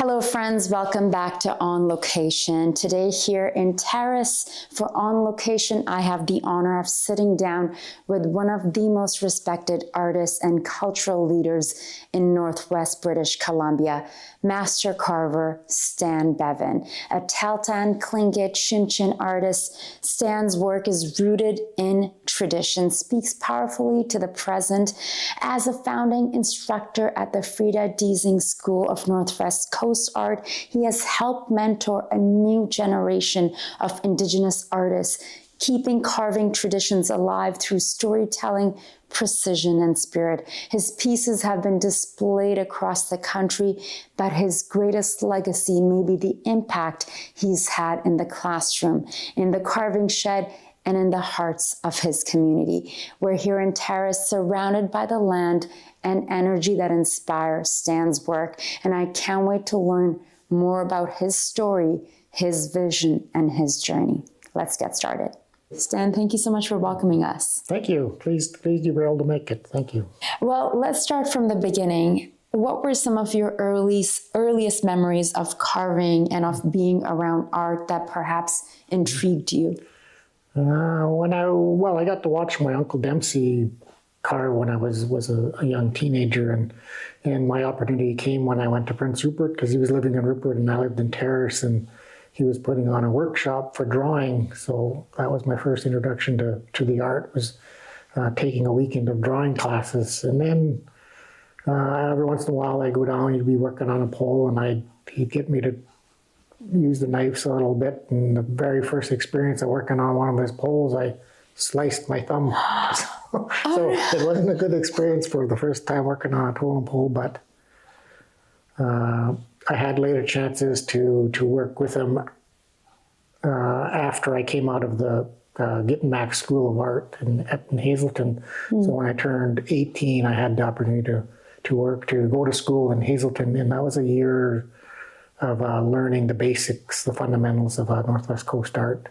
Hello friends, welcome back to On Location. Today here in Terrace for On Location, I have the honor of sitting down with one of the most respected artists and cultural leaders in Northwest British Columbia, master carver Stan Bevan. A Tahltan, Tlingit, Tsimshian artist, Stan's work is rooted in tradition, speaks powerfully to the present. As a founding instructor at the Freda School of Northwest Coast Art, he has helped mentor a new generation of Indigenous artists, keeping carving traditions alive through storytelling, precision, and spirit. His pieces have been displayed across the country, but his greatest legacy may be the impact he's had in the classroom, in the carving shed, and in the hearts of his community. We're here in Terrace, surrounded by the land and energy that inspires Stan's work, and I can't wait to learn more about his story, his vision, and his journey. Let's get started. Stan, thank you so much for welcoming us. Thank you. Pleased you were able to make it. Thank you. Well, let's start from the beginning. What were some of your earliest memories of carving and of being around art that perhaps intrigued you? I got to watch my Uncle Dempsey carve when I was a young teenager, and my opportunity came when I went to Prince Rupert, because he was living in Rupert and I lived in Terrace, and he was putting on a workshop for drawing. So that was my first introduction to the art, was taking a weekend of drawing classes. And then every once in a while I'd go down, he'd be working on a pole, and he'd get me to use the knives a little bit. And the very first experience of working on one of his poles, I sliced my thumb. So it wasn't a good experience for the first time working on a totem pole, but I had later chances to work with him after I came out of the Gittenmack School of Art in Hazelton. So when I turned 18, I had the opportunity to go to school in Hazelton, and that was a year of learning the basics, the fundamentals of Northwest Coast art.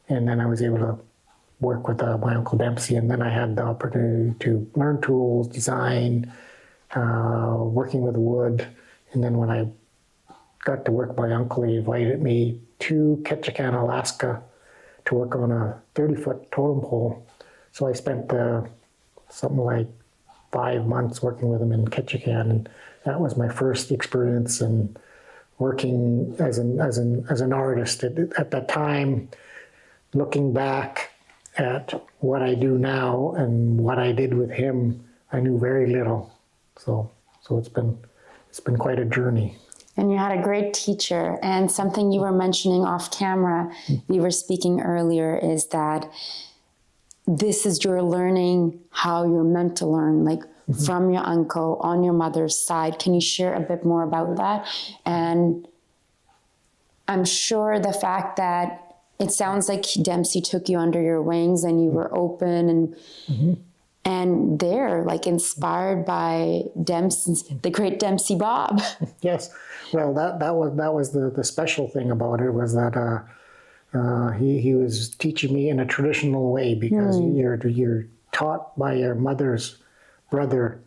And then I was able to work with my Uncle Dempsey, and then I had the opportunity to learn tools, design, working with wood. And then when I got to work with my uncle, he invited me to Ketchikan, Alaska to work on a 30-foot totem pole. So I spent something like 5 months working with him in Ketchikan, and that was my first experience in working as an artist. At that time, looking back at what I do now and what I did with him, I knew very little. So it's been quite a journey. And you had a great teacher, and something you were mentioning off camera, we were speaking earlier, is that this is your learning how you're meant to learn, like from your uncle on your mother's side. Can you share a bit more about that? And I'm sure the fact that it sounds like Dempsey took you under your wings and you were open and they're like inspired by the great Dempsey Bob. Yes. Well, that was the special thing about it, was that he was teaching me in a traditional way, because you're taught by your mother's brother.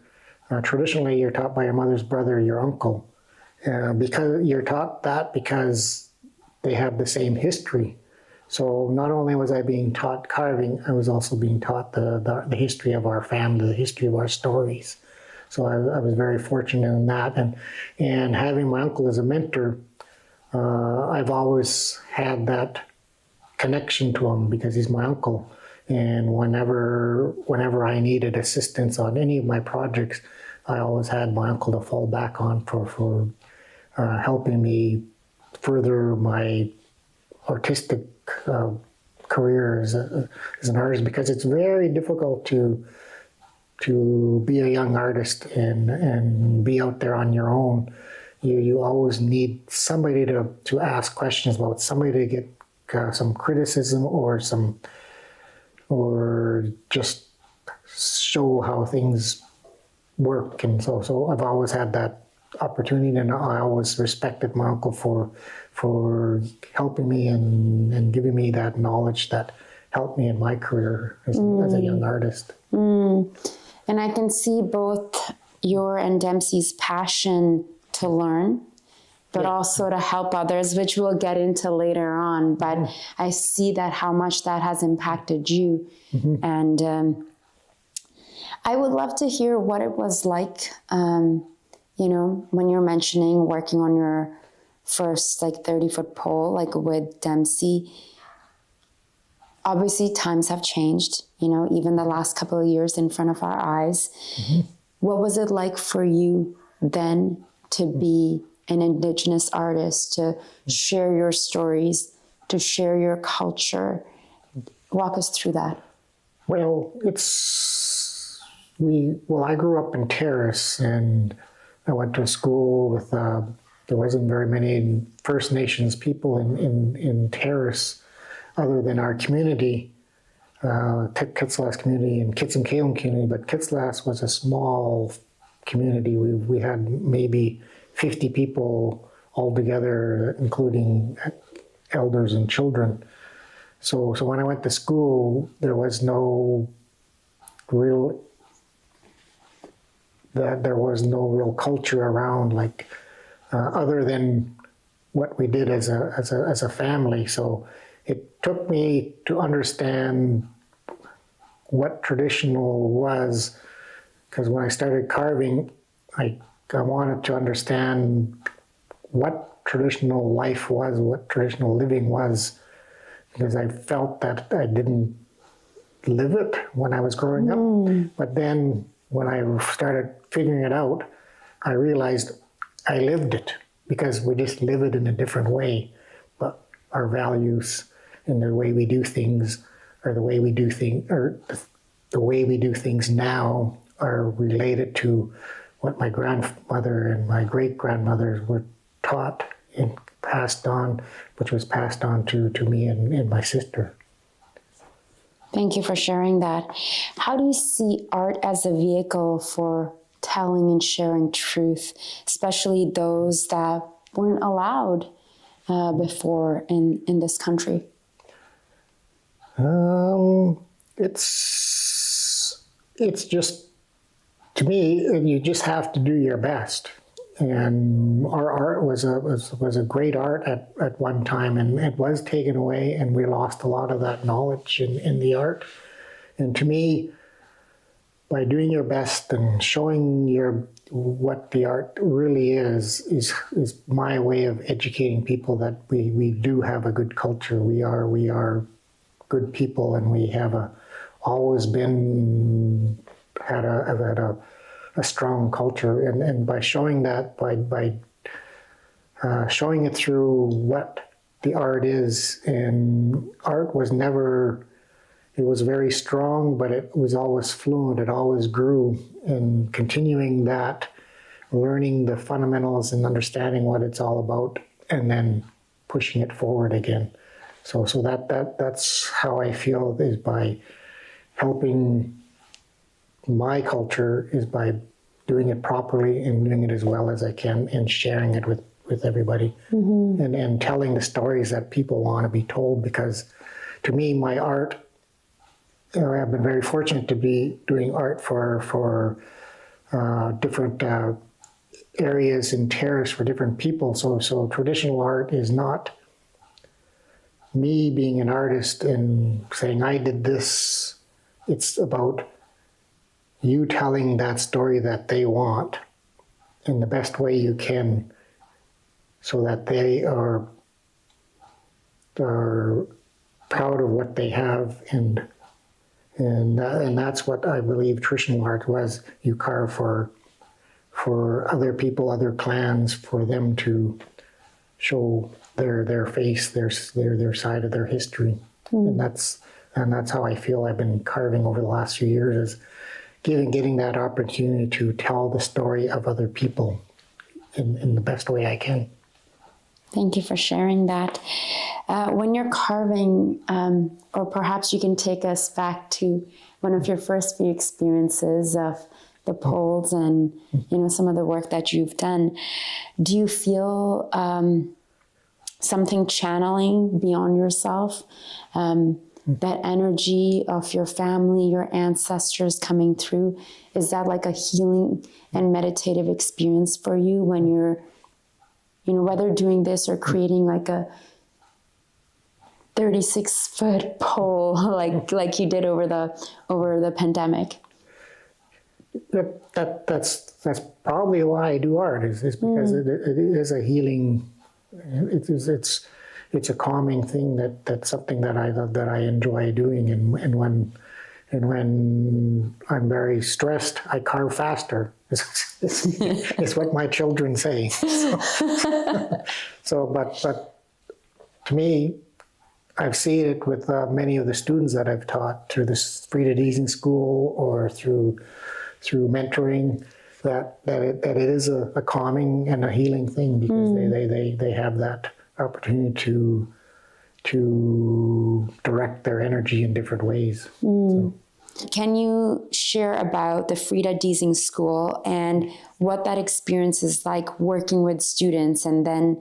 Traditionally, you're taught by your mother's brother, your uncle, because you're taught that because they have the same history. So not only was I being taught carving, I was also being taught the history of our family, the history of our stories. So I was very fortunate in that. And having my uncle as a mentor, I've always had that connection to him because he's my uncle. And whenever I needed assistance on any of my projects, I always had my uncle to fall back on for helping me further my artistic career as an artist, because it's very difficult to be a young artist and be out there on your own. You always need somebody to ask questions about, somebody to get some criticism or just show how things work. And so I've always had that opportunity, and I always respected my uncle for helping me and giving me that knowledge that helped me in my career as a young artist. And I can see both your and Dempsey's passion to learn but also to help others, which we'll get into later on. But I see that how much that has impacted you. And I would love to hear what it was like, you know, when you're mentioning working on your first like 30-foot pole, like with Dempsey. Obviously, times have changed, you know, even the last couple of years in front of our eyes. What was it like for you then to be an Indigenous artist, to share your stories, to share your culture? Walk us through that. Well, I grew up in Terrace, and I went to school with, there wasn't very many First Nations people in Terrace other than our community, Kitslass community and Kitsim community, but Kitslass was a small community. We had maybe 50 people altogether, including elders and children. So when I went to school, there was no real culture around, like other than what we did as a family. So it took me to understand what traditional was, because when I started carving, I wanted to understand what traditional life was, what traditional living was, because I felt that I didn't live it when I was growing up. But then when I started figuring it out, I realized I lived it, because we just live it in a different way. But our values and the way we do things, or the way we do things now, are related to what my grandmother and my great-grandmothers were taught and passed on, which was passed on to me and my sister. Thank you for sharing that. How do you see art as a vehicle for telling and sharing truth, especially those that weren't allowed before in this country? It's just, to me, you just have to do your best. And our art was a great art at one time, and it was taken away, and we lost a lot of that knowledge in the art. And to me, by doing your best and showing what the art really is my way of educating people that we do have a good culture. We are good people, and we have always had a strong culture, and by showing that, by showing it through what the art is. And art was never, it was very strong, but it was always fluent, it always grew, and continuing that, learning the fundamentals and understanding what it's all about, and then pushing it forward again. So that's how I feel, is by helping my culture, is by doing it properly and doing it as well as I can, and sharing it with everybody, and telling the stories that people want to be told. Because to me, my art, I've been very fortunate to be doing art for different areas in Terrace for different people. So traditional art is not me being an artist and saying I did this. It's about you telling that story that they want in the best way you can, so that they are proud of what they have, and that's what I believe traditional art was. You carve for other people, other clans, for them to show their face, their side of their history. And that's how I feel I've been carving over the last few years, is getting that opportunity to tell the story of other people in the best way I can. Thank you for sharing that. When you're carving, or perhaps you can take us back to one of your first few experiences of the poles and some of the work that you've done, do you feel something channeling beyond yourself? That energy of your family, your ancestors coming through, is that like a healing and meditative experience for you when you're whether doing this or creating like a 36-foot pole, like you did over the pandemic? That's probably why I do art, is because it is a healing. It's a calming thing, that's something that I enjoy doing, and when I'm very stressed, I carve faster. It's what my children say. But to me, I've seen it with many of the students that I've taught through this Freda Deasing School or through mentoring, that it is a calming and a healing thing, because they have that opportunity to direct their energy in different ways. So. Can you share about the Freda Deasing School and what that experience is like, working with students and then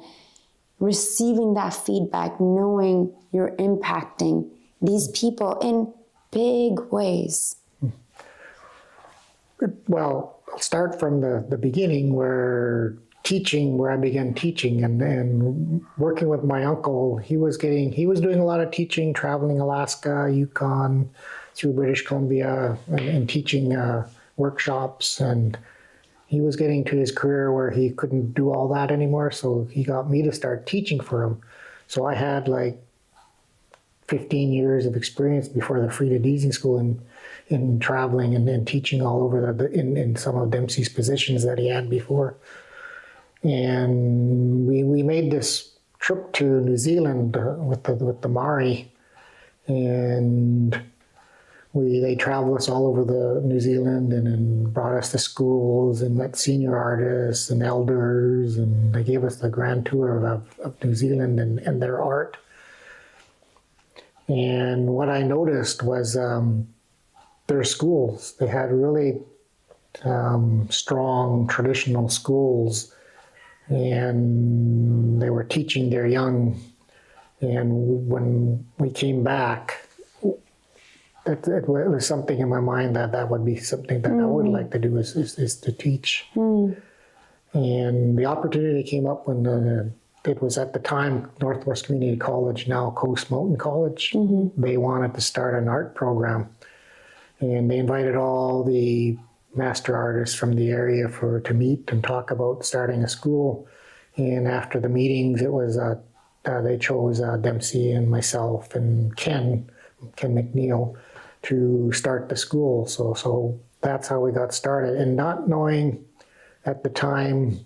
receiving that feedback, knowing you're impacting these people in big ways? Well, I'll start from the beginning, where I began teaching and working with my uncle. He was doing a lot of teaching, traveling Alaska, Yukon, through British Columbia, and teaching workshops, and he was getting to his career where he couldn't do all that anymore, so he got me to start teaching for him. So I had like 15 years of experience before the Freda Deasing School in traveling and teaching all over in some of Dempsey's positions that he had before. And we made this trip to New Zealand with the Maori, and they traveled us all over the New Zealand and brought us to schools and met senior artists and elders, and they gave us the grand tour of New Zealand and their art. And what I noticed was their schools. They had really strong traditional schools, and they were teaching their young. And when we came back, it was something in my mind that would be something that I would like to do, is to teach. And the opportunity came up when it was at the time Northwest Community College, now Coast Mountain College. They wanted to start an art program, and they invited all the master artists from the area to meet and talk about starting a school. And after the meetings, it was they chose Dempsey and myself and Ken McNeil to start the school. So that's how we got started. And not knowing at the time,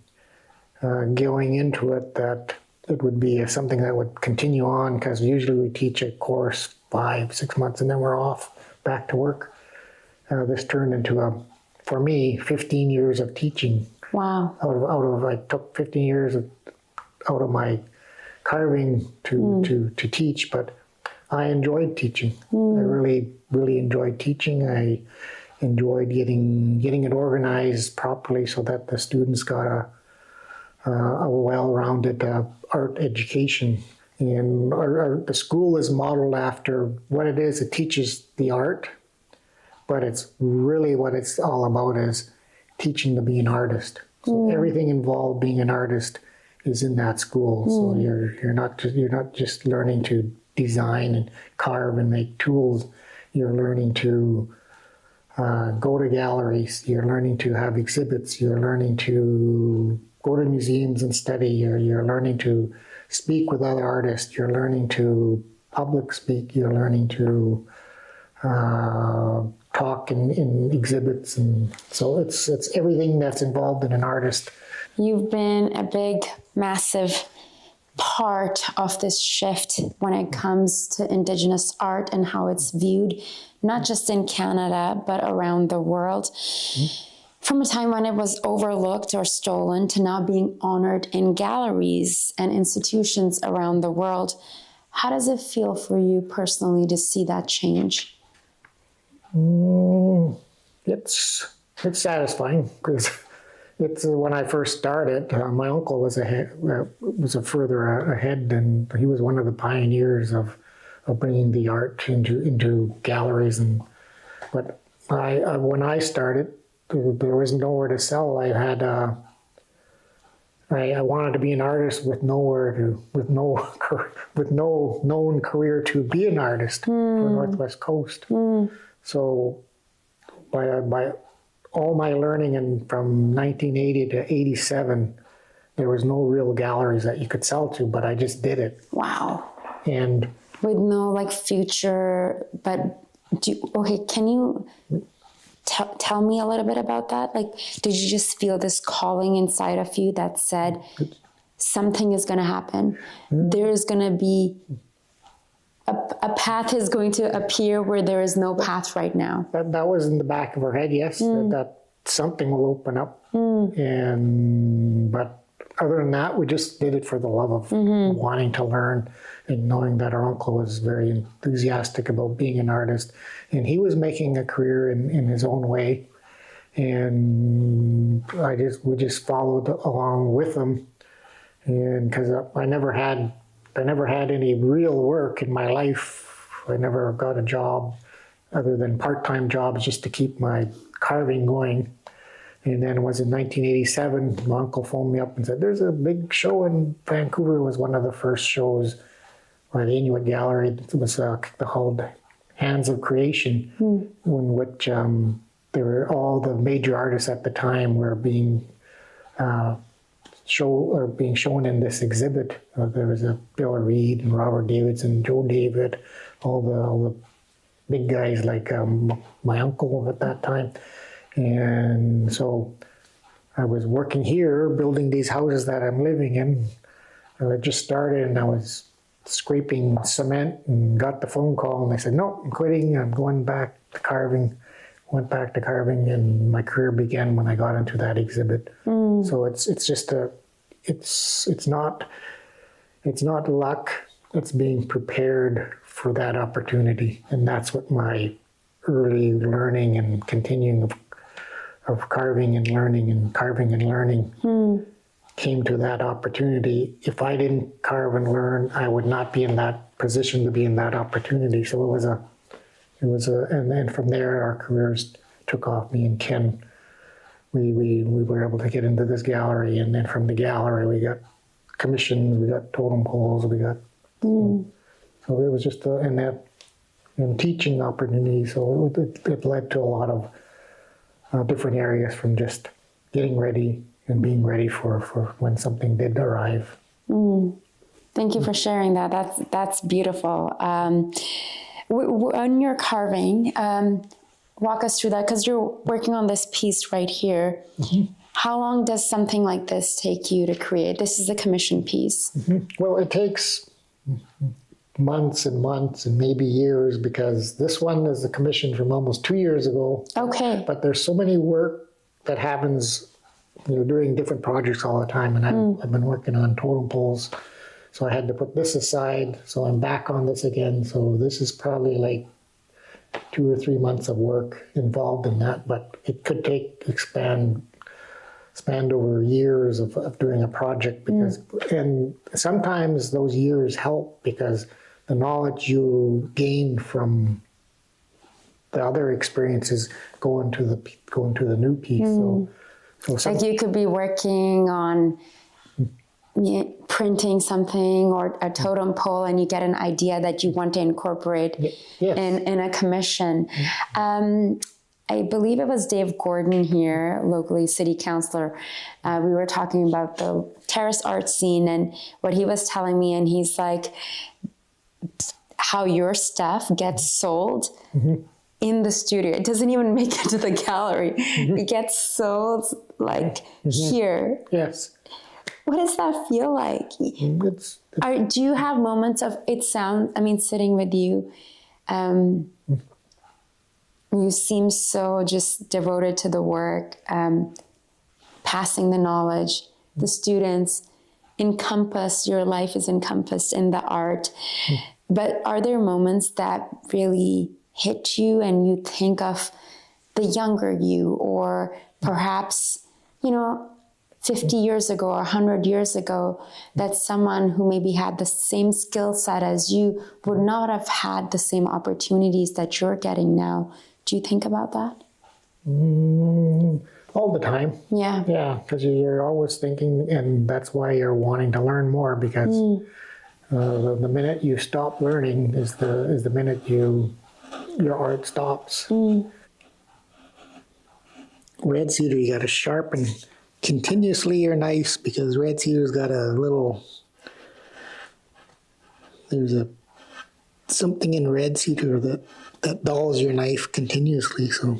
going into it, that it would be something that would continue on, because usually we teach a course 5-6 months and then we're off back to work. This turned into for me, 15 years of teaching. Wow. I took 15 years out of my carving to teach, but I enjoyed teaching. I really, really enjoyed teaching. I enjoyed getting it organized properly so that the students got a well-rounded art education. And the school is modeled after what it is. It teaches the art, but it's really what it's all about is teaching to be an artist. So everything involved being an artist is in that school. So you're not just learning to design and carve and make tools. You're learning to go to galleries. You're learning to have exhibits. You're learning to go to museums and study. You're learning to speak with other artists. You're learning to public speak. You're learning to talk in exhibits. And so it's everything that's involved in an artist. You've been a big, massive part of this shift when it comes to Indigenous art and how it's viewed, not just in Canada, but around the world. From a time when it was overlooked or stolen to now being honored in galleries and institutions around the world. How does it feel for you personally to see that change? It's satisfying, because it's when I first started, my uncle was further ahead, and he was one of the pioneers of bringing the art into galleries. But when I started, there was nowhere to sell. I had I wanted to be an artist with with no known career to be an artist for Northwest Coast. So by all my learning from 1980 to 87, there was no real galleries that you could sell to, but I just did it. Wow. And with no like future, but can you tell me a little bit about that? Like, did you just feel this calling inside of you that said something is going to happen? There's going to be a path is going to appear where there is no path right now. That was in the back of her head, yes, that something will open up. But other than that, we just did it for the love of wanting to learn and knowing that our uncle was very enthusiastic about being an artist. And he was making a career in his own way. And we just followed along with him. And because I never had any real work in my life. I never got a job other than part-time jobs just to keep my carving going. And then it was in 1987, my uncle phoned me up and said, there's a big show in Vancouver. It was one of the first shows by the Inuit Gallery. It was called Hands of Creation, in which there were all the major artists at the time were being shown in this exhibit. There was a Bill Reed and Robert Davidson, Joe David, all the big guys like my uncle at that time. And so I was working here, building these houses that I'm living in. I just started and I was scraping cement and got the phone call and they said, no, I'm quitting. I'm going back to carving. Went back to carving and my career began when I got into that exhibit. So it's not luck. It's being prepared for that opportunity. And that's what my early learning and continuing of carving and learning and carving and learning came to that opportunity. If I didn't carve and learn, I would not be in that position to be in that opportunity. So and then from there our careers took off. Me and Ken, we were able to get into this gallery, and then from the gallery we got commissions, we got totem poles, we got so it was just and teaching opportunities. So it led to a lot of different areas, from just getting ready and being ready for when something did arrive. Thank you for sharing that. That's beautiful. When you're carving, walk us through that, because you're working on this piece right here. How long does something like this take you to create? This is a commission piece. Well, it takes months and months and maybe years, because this one is a commission from almost 2 years ago. Okay. But there's so many work that happens, doing different projects all the time. And I've been working on totem poles. So I had to put this aside. So I'm back on this again. So this is probably like 2 or 3 months of work involved in that. But it could expand over years of doing a project, because and sometimes those years help because the knowledge you gain from the other experiences go into the new piece. So like you could be working on printing something or a totem pole, and you get an idea that you want to incorporate in a commission. I believe it was Dave Gordon here, locally city councillor. We were talking about the Terrace art scene and what he was telling me, and he's like, how your stuff gets sold in the studio. It doesn't even make it to the gallery. It gets sold here. Yes. What does that feel like? Do you have moments of sitting with you, you seem so just devoted to the work, passing the knowledge. The students your life is encompassed in the art. But are there moments that really hit you and you think of the younger you, or perhaps, 50 years ago or 100 years ago, that someone who maybe had the same skill set as you would not have had the same opportunities that you're getting now? Do you think about that? All all the time. Yeah. Yeah, because you're always thinking, and that's why you're wanting to learn more, because the minute you stop learning is the minute your art stops. Red cedar, you got to sharpen continuously your knives, because red cedar's got there's something in red cedar that dulls your knife continuously. So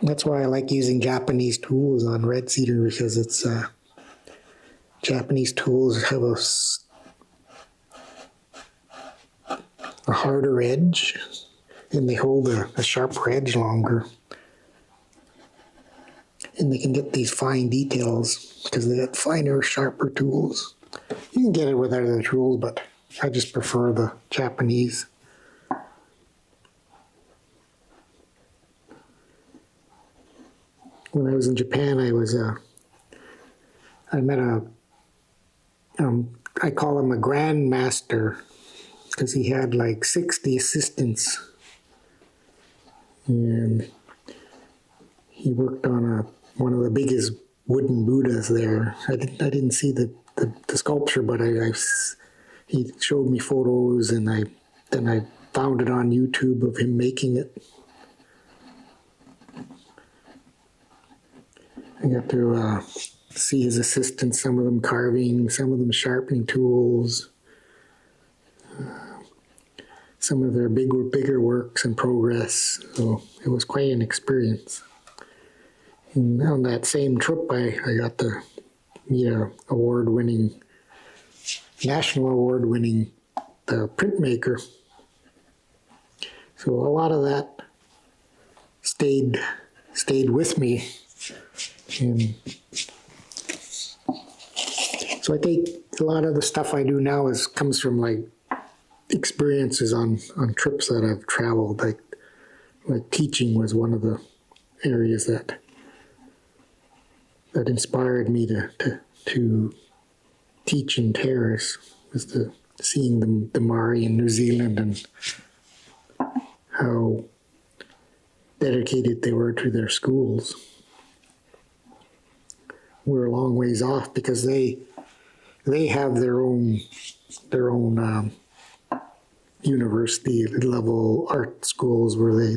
that's why I like using Japanese tools on red cedar, because it's Japanese tools have a harder edge, and they hold a sharper edge longer. And they can get these fine details because they got finer, sharper tools. You can get it with other tools, but I just prefer the Japanese. When I was in Japan, I met I call him a grandmaster, because he had like 60 assistants. And he worked on one of the biggest wooden Buddhas there. I didn't see the sculpture, but he showed me photos, and then I found it on YouTube of him making it. I got to see his assistants, some of them carving, some of them sharpening tools, some of their bigger works in progress. So it was quite an experience. And on that same trip, I got to meet a national award-winning printmaker. So a lot of that stayed with me. And so I think a lot of the stuff I do now comes from like experiences on trips that I've traveled. Like teaching was one of the areas that inspired me to teach in Terrace, was seeing the Maori in New Zealand and how dedicated they were to their schools. We're a long ways off because they have their own university level art schools where they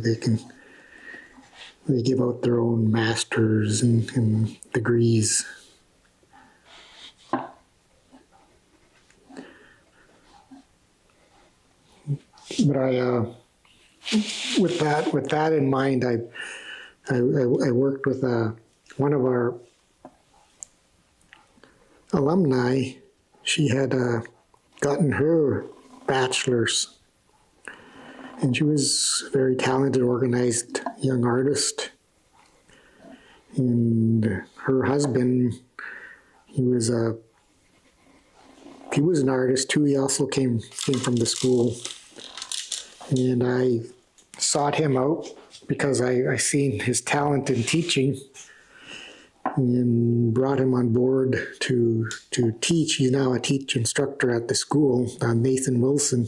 give out their own masters and degrees. But with that in mind, I worked with one of our alumni. She had gotten her bachelor's, and she was a very talented, organized young artist. And her husband, he was an artist too. He also came from the school. And I sought him out because I seen his talent in teaching, and brought him on board to teach. He's now a teach instructor at the school, Nathan Wilson.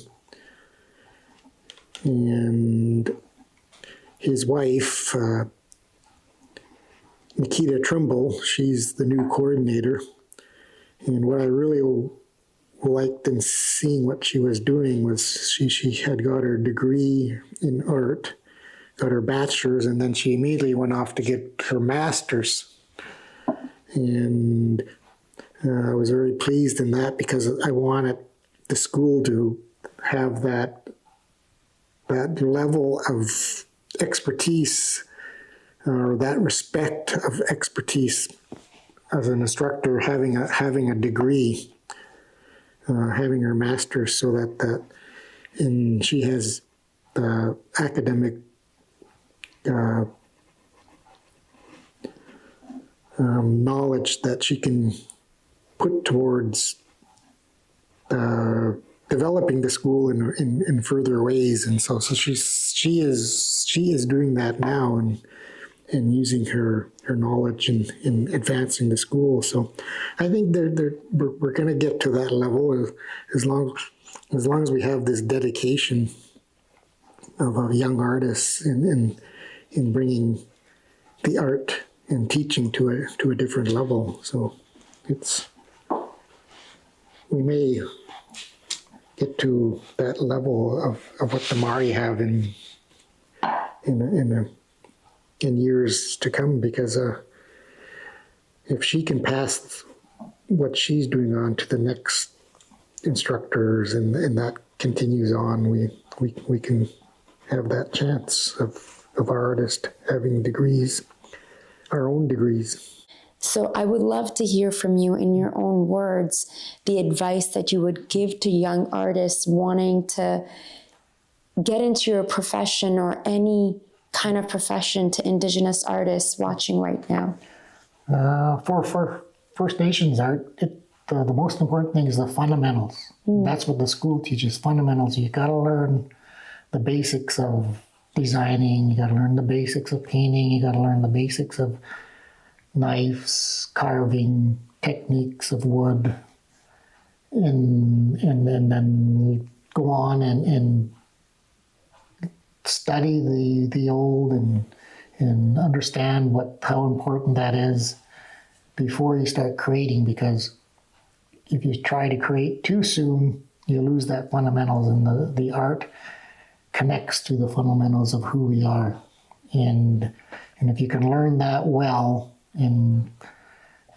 And his wife, Nikita Trimble, she's the new coordinator. And what I really liked in seeing what she was doing was she had got her degree in art, got her bachelor's, and then she immediately went off to get her master's. And I was very pleased in that, because I wanted the school to have that level of expertise, or that respect of expertise as an instructor, having a degree, having her master's, so and she has academic knowledge that she can put towards developing the school in further ways. And so she is doing that now, and and using her knowledge in advancing the school. So I think we're going to get to that level as long as we have this dedication of young artists in bringing the art and teaching to a different level. So we may get to that level of what the Māori have in years to come, because if she can pass what she's doing on to the next instructors and that continues on, we can have that chance of our artist having degrees, our own degrees. So I would love to hear from you in your own words, the advice that you would give to young artists wanting to get into your profession or any kind of profession, to Indigenous artists watching right now. For First Nations art, the most important thing is the fundamentals. That's what the school teaches, fundamentals. You got to learn the basics of designing, you got to learn the basics of painting, you got to learn the basics of knives, carving, techniques of wood, and then go on and study the old and understand how important that is before you start creating, because if you try to create too soon, you lose that fundamentals, and the art connects to the fundamentals of who we are. And if you can learn that well, and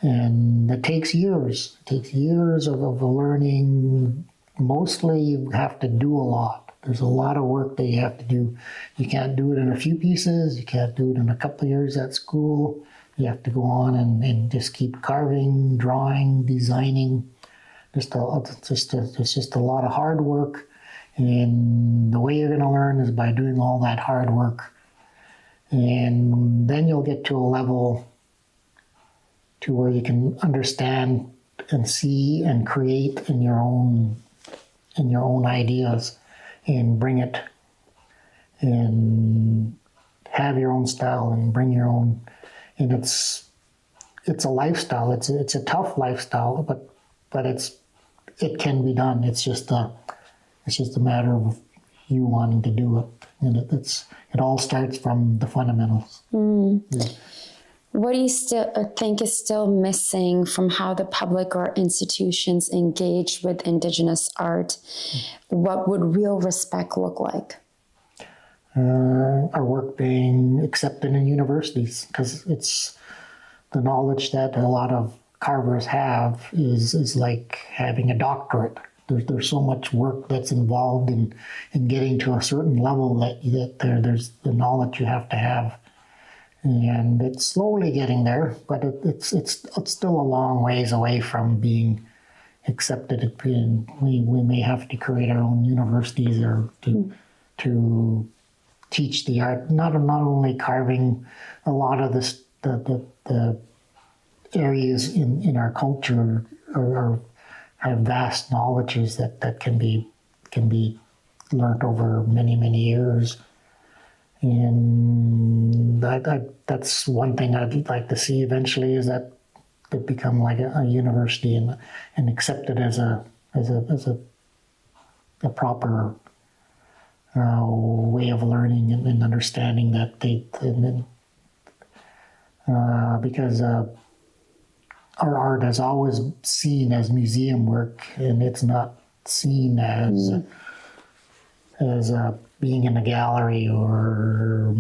it takes years. It takes years of learning. Mostly you have to do a lot. There's a lot of work that you have to do. You can't do it in a few pieces. You can't do it in a couple of years at school. You have to go on and just keep carving, drawing, designing. It's just a lot of hard work. And the way you're going to learn is by doing all that hard work. And then you'll get to a level to where you can understand and see and create in your own ideas and bring it and have your own style and bring your own. And it's a lifestyle. It's a tough lifestyle, but it can be done. It's just a matter of you wanting to do it, and it all starts from the fundamentals. Yeah. What do you think is still missing from how the public or institutions engage with Indigenous art? What would real respect look like? Our work being accepted in universities, because it's the knowledge that a lot of carvers have is like having a doctorate. There's so much work that's involved in getting to a certain level that there's the knowledge you have to have. And it's slowly getting there, but it's still a long ways away from being accepted. We may have to create our own universities or to teach the art. Not only carving, a lot of the areas in our culture have vast knowledges that can be learned over many years. And that's one thing I'd like to see eventually, is that they become like a university and accepted as a proper way of learning and understanding that because our art is always seen as museum work, and it's not seen as being in a gallery or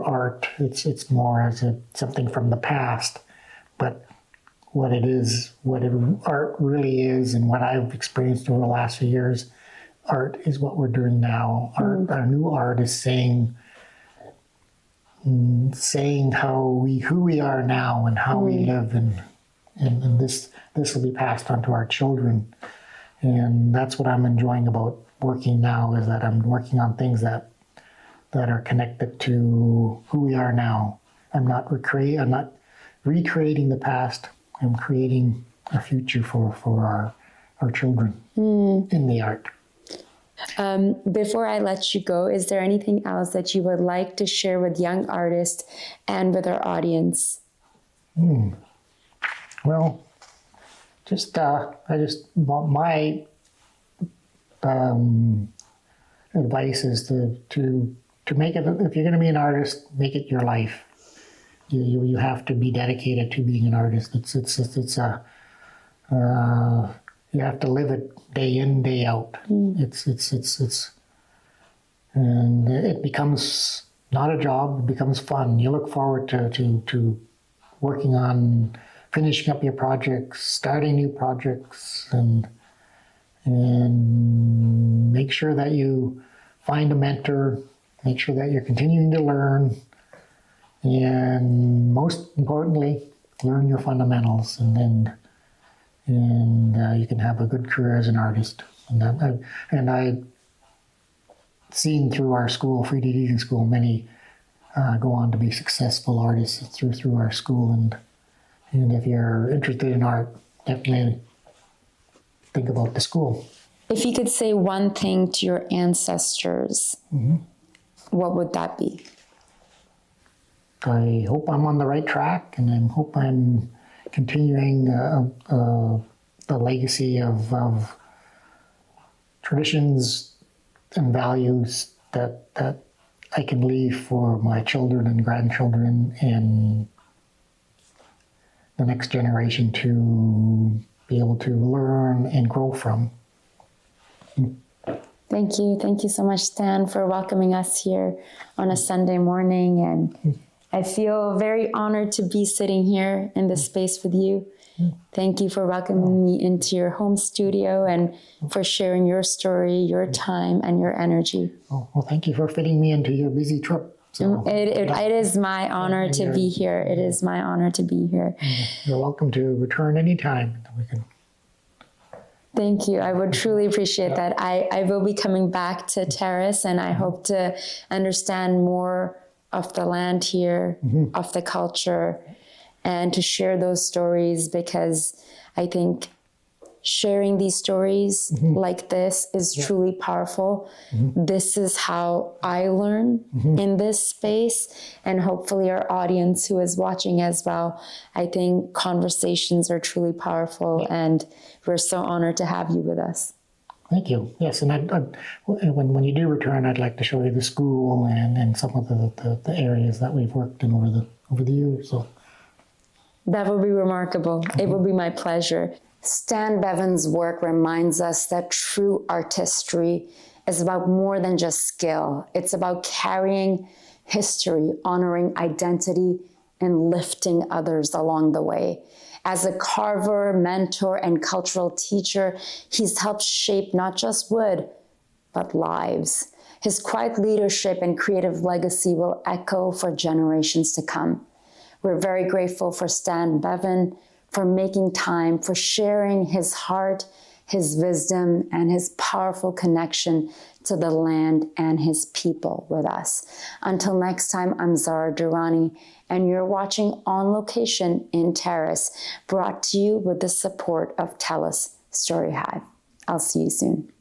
art. It's more as something from the past. But what art really is, and what I've experienced over the last few years, art is what we're doing now. Our new art is saying who we are now and how we live, and this will be passed on to our children. And that's what I'm enjoying about working now, is that I'm working on things that are connected to who we are now. I'm not recreating the past. I'm creating a future for our children in the art. Before I let you go, is there anything else that you would like to share with young artists and with our audience? Well, my advice is to make it, if you're going to be an artist, make it your life. You have to be dedicated to being an artist. You have to live it day in, day out. And it becomes not a job, it becomes fun. You look forward to working on finishing up your projects, starting new projects, and make sure that you find a mentor, make sure that you're continuing to learn, and most importantly, learn your fundamentals, and you can have a good career as an artist. And I've seen through our school, Freda School, many go on to be successful artists through our school. And if you're interested in art, definitely think about the school. If you could say one thing to your ancestors, what would that be? I hope I'm on the right track, and I hope I'm continuing the legacy of traditions and values that I can leave for my children and grandchildren and the next generation to be able to learn and grow from. Thank you. Thank you so much, Stan, for welcoming us here on a Sunday morning. And I feel very honored to be sitting here in this space with you. Thank you for welcoming me into your home studio and for sharing your story, your time, and your energy. Oh, well, thank you for fitting me into your busy trip. So, it is my honor to be here. It is my honor to be here. You're welcome to return anytime. We can. Thank you. I would truly appreciate that. I will be coming back to Terrace, and I hope to understand more of the land here, of the culture, and to share those stories, because I think sharing these stories like this is truly powerful. This is how I learn in this space, and hopefully our audience who is watching as well. I think conversations are truly powerful, and we're so honored to have you with us. Thank you. Yes, and when you do return, I'd like to show you the school and some of the areas that we've worked in over the years. So that would be remarkable. It would be my pleasure. Stan Bevan's work reminds us that true artistry is about more than just skill. It's about carrying history, honoring identity, and lifting others along the way. As a carver, mentor, and cultural teacher, he's helped shape not just wood, but lives. His quiet leadership and creative legacy will echo for generations to come. We're very grateful for Stan Bevan, for making time, for sharing his heart, his wisdom, and his powerful connection to the land and his people with us. Until next time, I'm Zara Durrani, and you're watching On Location in Terrace, brought to you with the support of Tahltan Story Hive. I'll see you soon.